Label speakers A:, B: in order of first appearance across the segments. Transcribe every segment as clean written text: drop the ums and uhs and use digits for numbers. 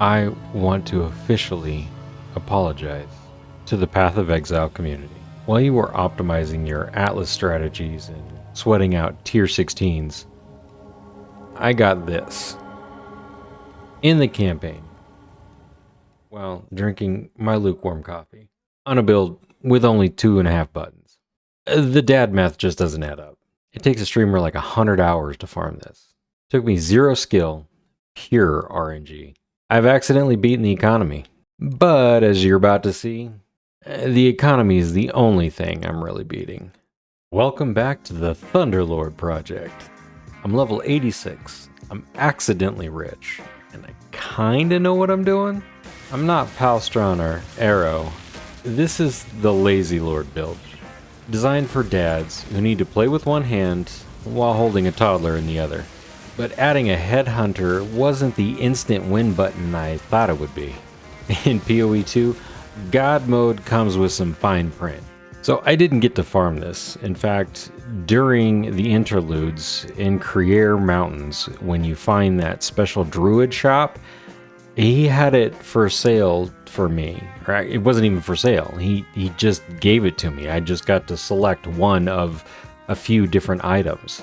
A: I want to officially apologize to the Path of Exile community. While you were optimizing your Atlas strategies and sweating out tier 16s, I got this. In the campaign, while drinking my lukewarm coffee, on a build with only 2.5 buttons. The dad math just doesn't add up. It takes a streamer like 100 hours to farm this. Took me 0 skill, pure RNG. I've accidentally beaten the economy. But as you're about to see, the economy is the only thing I'm really beating. Welcome back to the ThunderLord project. I'm level 86. I'm accidentally rich. And I kinda know what I'm doing. I'm not Palstron or Arrow. This is the Lazy Lord build. Designed for dads who need to play with one hand while holding a toddler in the other. But adding a Headhunter wasn't the instant win button I thought it would be. In PoE 2, God mode comes with some fine print. So I didn't get to farm this. In fact, during the interludes in Criere Mountains, when you find that special druid shop, he had it for sale for me. It wasn't even for sale. He just gave it to me. I just got to select one of a few different items.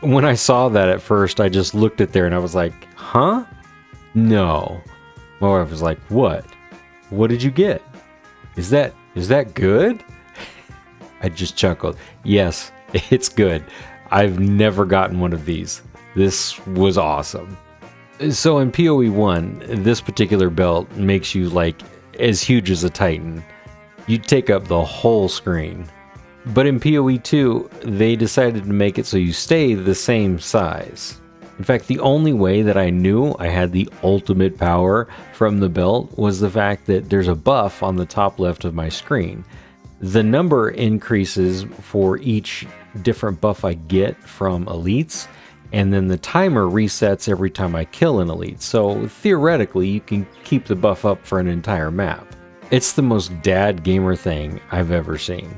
A: When I saw that at first, I just looked at there and I was like, huh? No. My wife was like, what? What did you get? Is that good? I just chuckled. Yes, it's good. I've never gotten one of these. This was awesome. So in PoE 1, this particular belt makes you like as huge as a Titan. You take up the whole screen. But in PoE 2, they decided to make it so you stay the same size. In fact, the only way that I knew I had the ultimate power from the belt was the fact that there's a buff on the top left of my screen. The number increases for each different buff I get from elites, and then the timer resets every time I kill an elite. So theoretically, you can keep the buff up for an entire map. It's the most dad gamer thing I've ever seen.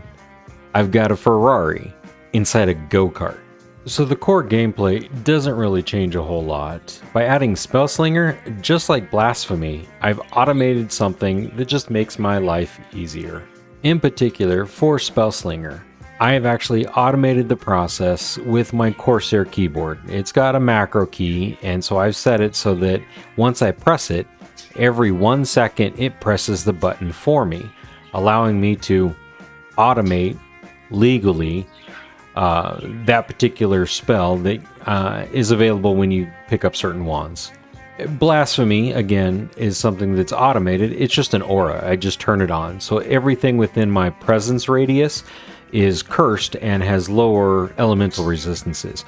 A: I've got a Ferrari inside a go-kart. So the core gameplay doesn't really change a whole lot. By adding Spellslinger, just like Blasphemy, I've automated something that just makes my life easier. In particular, for Spellslinger, I have actually automated the process with my Corsair keyboard. It's got a macro key, and so I've set it so that once I press it, every 1 second it presses the button for me, allowing me to automate legally that particular spell that is available when you pick up certain wands. Blasphemy, again, is something that's automated. It's just an aura. I just turn it on. So everything within my presence radius is cursed and has lower elemental resistances.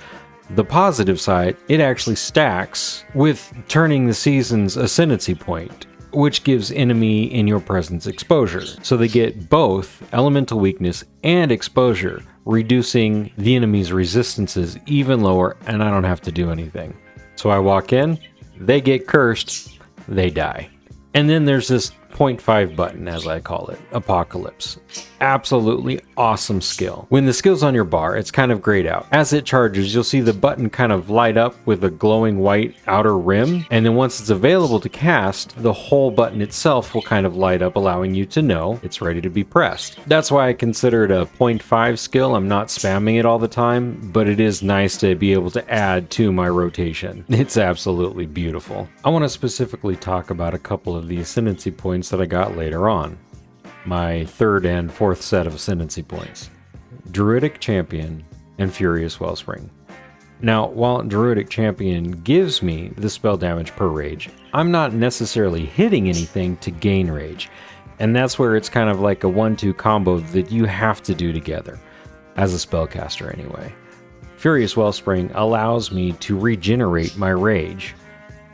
A: The positive side, it actually stacks with turning the season's ascendancy point, which gives enemy in your presence exposure. So they get both elemental weakness and exposure, reducing the enemy's resistances even lower, and I don't have to do anything. So I walk in, they get cursed, they die. And then there's this 0.5 button, as I call it, Apocalypse. Absolutely awesome skill. When the skill's on your bar, it's kind of grayed out. As it charges, you'll see the button kind of light up with a glowing white outer rim, and then once it's available to cast, the whole button itself will kind of light up, allowing you to know it's ready to be pressed. That's why I consider it a 0.5 skill. I'm not spamming it all the time, but it is nice to be able to add to my rotation. It's absolutely beautiful. I want to specifically talk about a couple of the ascendancy points that I got later on. My third and fourth set of ascendancy points. Druidic Champion and Furious Wellspring. Now, while Druidic Champion gives me the spell damage per rage, I'm not necessarily hitting anything to gain rage. And that's where it's kind of like a 1-2 combo that you have to do together, as a spellcaster anyway. Furious Wellspring allows me to regenerate my rage,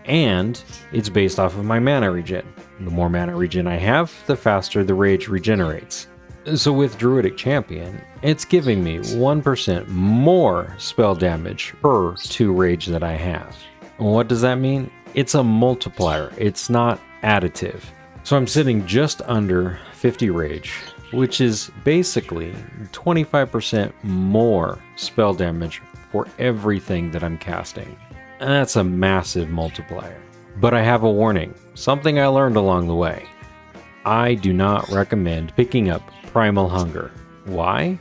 A: and it's based off of my mana regen. The more mana regen I have, the faster the rage regenerates. So with Druidic Champion, it's giving me 1% more spell damage per 2 rage that I have. What does that mean? It's a multiplier, it's not additive. So I'm sitting just under 50 rage, which is basically 25% more spell damage for everything that I'm casting. And that's a massive multiplier. But I have a warning, something I learned along the way. I do not recommend picking up Primal Hunger. Why?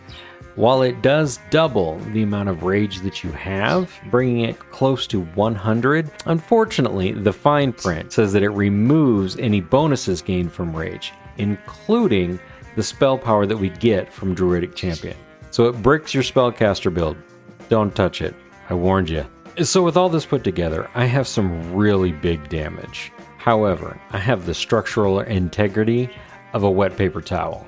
A: While it does double the amount of rage that you have, bringing it close to 100, unfortunately, the fine print says that it removes any bonuses gained from rage, including the spell power that we get from Druidic Champion. So it bricks your spellcaster build. Don't touch it. I warned you. So with all this put together, I have some really big damage. However, I have the structural integrity of a wet paper towel.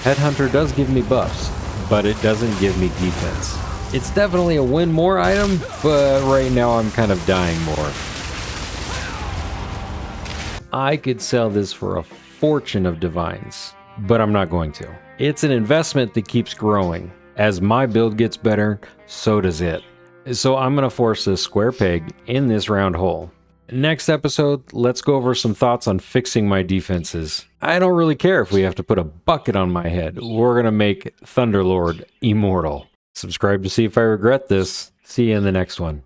A: Headhunter does give me buffs, but it doesn't give me defense. It's definitely a win more item, but right now I'm kind of dying more. I could sell this for a fortune of divines, but I'm not going to. It's an investment that keeps growing. As my build gets better, so does it. So I'm going to force this square peg in this round hole. Next episode, let's go over some thoughts on fixing my defenses. I don't really care if we have to put a bucket on my head. We're going to make ThunderLord immortal. Subscribe to see if I regret this. See you in the next one.